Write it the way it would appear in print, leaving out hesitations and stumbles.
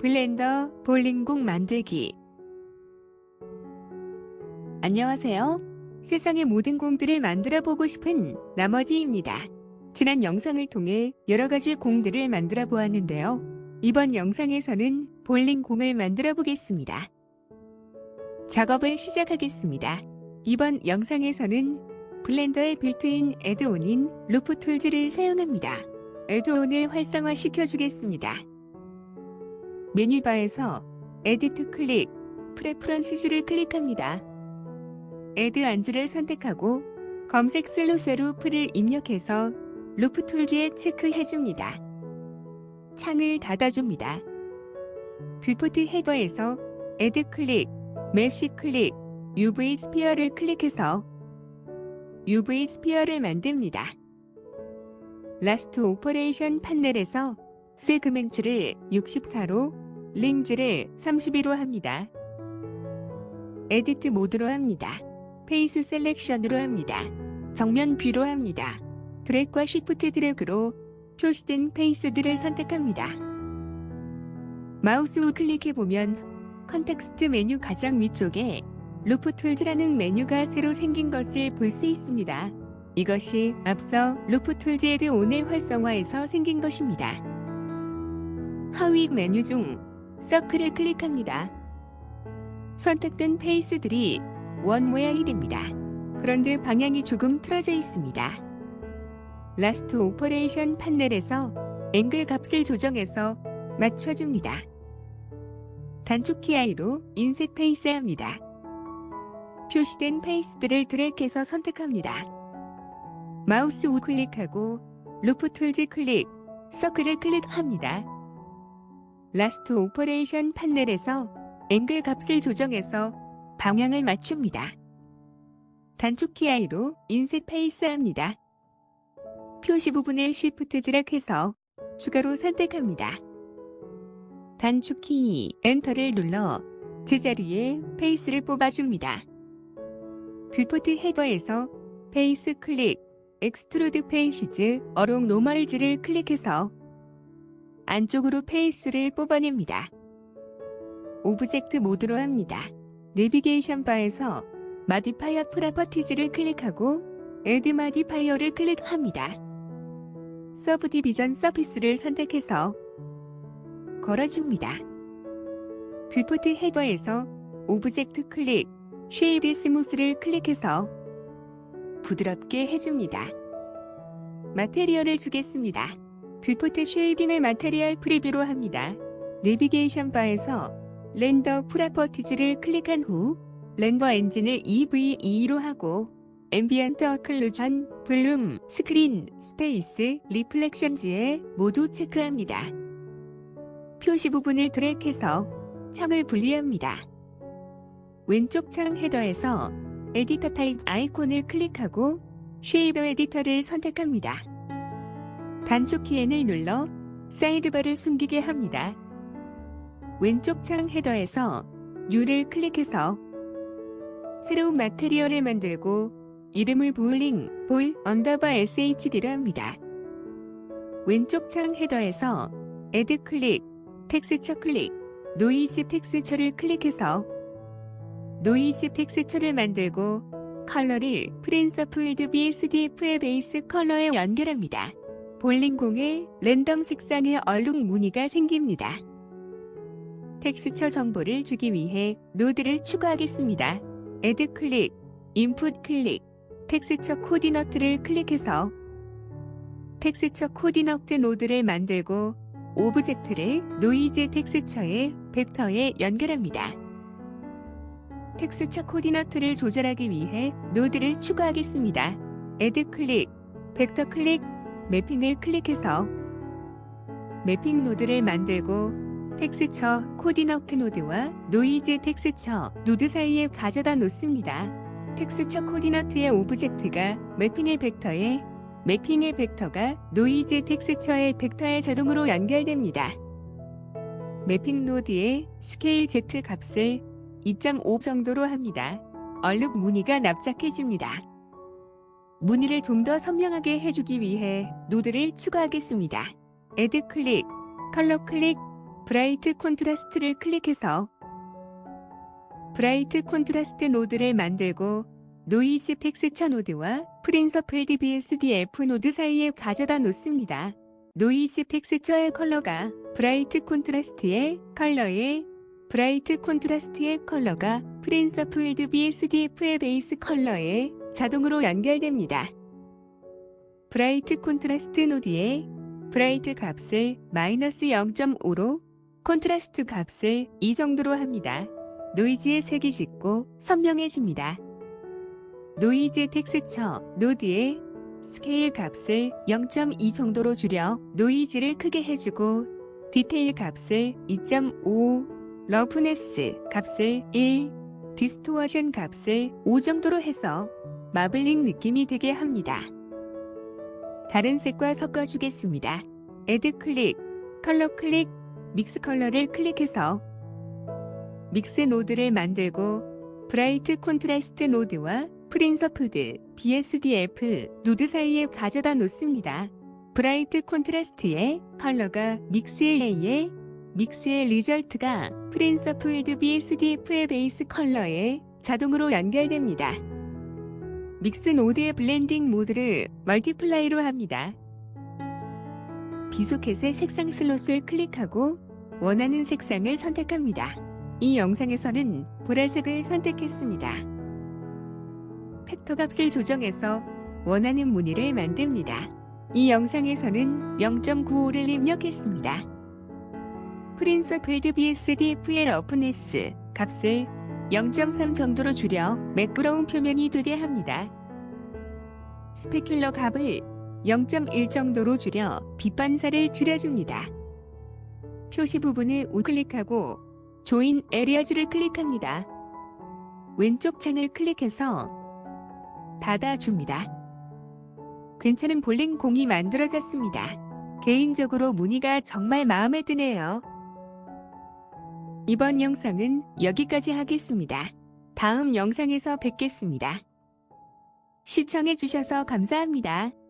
블렌더 볼링공 만들기. 안녕하세요. 세상의 모든 공들을 만들어 보고 싶은 나머지입니다. 지난 영상을 통해 여러 가지 공들을 만들어 보았는데요. 이번 영상에서는 볼링공을 만들어 보겠습니다. 작업을 시작하겠습니다. 이번 영상에서는 블렌더의 빌트인 애드온인 루프 툴즈를 사용합니다. 애드온을 활성화 시켜주겠습니다. 메뉴바에서 에디트 클릭, 프레퍼런스를 클릭합니다. 애드 안주를 선택하고 검색 슬롯에 루프를 입력해서 루프 툴즈에 체크해줍니다. 창을 닫아줍니다. 뷰포트 헤더에서 애드 클릭, 메쉬 클릭, UV 스피어를 클릭해서 UV 스피어를 만듭니다. 라스트 오퍼레이션 판넬에서 세그멘트를 64로, 링즈를 32로 합니다. 에디트 모드로 합니다. 페이스 셀렉션으로 합니다. 정면 뷰로 합니다. 드래그와 쉬프트 드래그로 표시된 페이스들을 선택합니다. 마우스 우클릭해보면 컨텍스트 메뉴 가장 위쪽에 루프 툴즈라는 메뉴가 새로 생긴 것을 볼 수 있습니다. 이것이 앞서 루프 툴즈 애드온을 활성화해서 생긴 것입니다. 하위 메뉴 중 서클을 클릭합니다. 선택된 페이스들이 원 모양이 됩니다. 그런데 방향이 조금 틀어져 있습니다. 라스트 오퍼레이션 판넬에서 앵글 값을 조정해서 맞춰줍니다. 단축키 I로 인셋 페이스 합니다. 표시된 페이스들을 드래그해서 선택합니다. 마우스 우클릭하고 루프 툴즈 클릭, 서클을 클릭합니다. 라스트 오퍼레이션 판넬에서 앵글 값을 조정해서 방향을 맞춥니다. 단축키 I로 인셋 페이스 합니다. 표시 부분을 쉬프트 드래그해서 추가로 선택합니다. 단축키 엔터를 눌러 제자리에 페이스를 뽑아줍니다. 뷰포트 헤더에서 페이스 클릭, 엑스트루드 페이시즈, 어롱 노멀즈를 클릭해서 안쪽으로 페이스를 뽑아냅니다. 오브젝트 모드로 합니다. 내비게이션 바에서 마디파이어 프로퍼티즈를 클릭하고 애드 마디파이어를 클릭합니다. 서브디비전 서피스를 선택해서 걸어줍니다. 뷰포트 헤더에서 오브젝트 클릭, 쉐이드 스무스를 클릭해서 부드럽게 해줍니다. 마테리얼을 주겠습니다. 뷰포트 쉐이딩을 마테리얼 프리뷰로 합니다. 내비게이션 바에서 렌더 프로퍼티즈를 클릭한 후 렌더 엔진을 EVE로 하고 앰비언트 어클루전, 블룸, 스크린, 스페이스, 리플렉션즈에 모두 체크합니다. 표시 부분을 드래그해서 창을 분리합니다. 왼쪽 창 헤더에서 에디터 타입 아이콘을 클릭하고 쉐이더 에디터를 선택합니다. 단축키 N을 눌러 사이드바를 숨기게 합니다. 왼쪽 창 헤더에서 New를 클릭해서 새로운 마테리얼을 만들고 이름을 볼링, 볼, 언더바 SHD로 합니다. 왼쪽 창 헤더에서 애드 클릭, 텍스처 클릭, 노이즈 텍스처를 클릭해서 노이즈 텍스처를 만들고 컬러를 프린서플드 BSDF의 베이스 컬러에 연결합니다. 볼링공의 랜덤 색상의 얼룩 무늬가 생깁니다. 텍스처 정보를 주기 위해 노드를 추가하겠습니다. 애드 클릭, 인풋 클릭, 텍스처 코디너트를 클릭해서 텍스처 코디너트 노드를 만들고 오브젝트를 노이즈 텍스처의 벡터에 연결합니다. 텍스처 코디너트를 조절하기 위해 노드를 추가하겠습니다. 애드 클릭, 벡터 클릭, 매핑을 클릭해서 매핑 노드를 만들고 텍스처 코디너트 노드와 노이즈 텍스처 노드 사이에 가져다 놓습니다. 텍스처 코디너트의 오브젝트가 매핑의 벡터에, 매핑의 벡터가 노이즈 텍스처의 벡터에 자동으로 연결됩니다. 매핑 노드의 스케일 Z 값을 2.5 정도로 합니다. 얼룩 무늬가 납작해집니다. 무늬를 좀 더 선명하게 해주기 위해 노드를 추가하겠습니다. 애드 클릭, 컬러 클릭, 브라이트 콘트라스트를 클릭해서 브라이트 콘트라스트 노드를 만들고 노이즈 텍스처 노드와 프린서플 DBSDF 노드 사이에 가져다 놓습니다. 노이즈 텍스처의 컬러가 브라이트 콘트라스트의 컬러에 브라이트 콘트라스트의 컬러가 프린서플 DBSDF의 베이스 컬러에 자동으로 연결됩니다. 브라이트 콘트라스트 노드에 브라이트 값을 마이너스 0.5로 콘트라스트 값을 이 정도로 합니다. 노이즈의 색이 짙고 선명해집니다. 노이즈 텍스처 노드의 스케일 값을 0.2 정도로 줄여 노이즈를 크게 해주고 디테일 값을 2.5, 러프네스 값을 1, 디스토어션 값을 5 정도로 해서 마블링 느낌이 되게 합니다. 다른 색과 섞어주겠습니다. 애드 클릭, 컬러 클릭, 믹스 컬러를 클릭해서 믹스 노드를 만들고 브라이트 콘트라스트 노드와 프린서플드 BSDF 노드 사이에 가져다 놓습니다. 브라이트 콘트라스트의 컬러가 믹스의 믹스의 리절트가 프린서플드 BSDF의 베이스 컬러에 자동으로 연결됩니다. 믹스 노드의 블렌딩 모드를 멀티플라이로 합니다. 비소켓의 색상 슬롯을 클릭하고 원하는 색상을 선택합니다. 이 영상에서는 보라색을 선택했습니다. 팩터 값을 조정해서 원하는 무늬를 만듭니다. 이 영상에서는 0.95를 입력했습니다. 프린서플드 BSDF의 러프네스 값을 0.3 정도로 줄여 매끄러운 표면이 되게 합니다. 스페큘러 값을 0.1 정도로 줄여 빛 반사를 줄여줍니다. 표시 부분을 우클릭하고 조인 에리어즈를 클릭합니다. 왼쪽 창을 클릭해서 닫아줍니다. 괜찮은 볼링 공이 만들어졌습니다. 개인적으로 무늬가 정말 마음에 드네요. 이번 영상은 여기까지 하겠습니다. 다음 영상에서 뵙겠습니다. 시청해주셔서 감사합니다.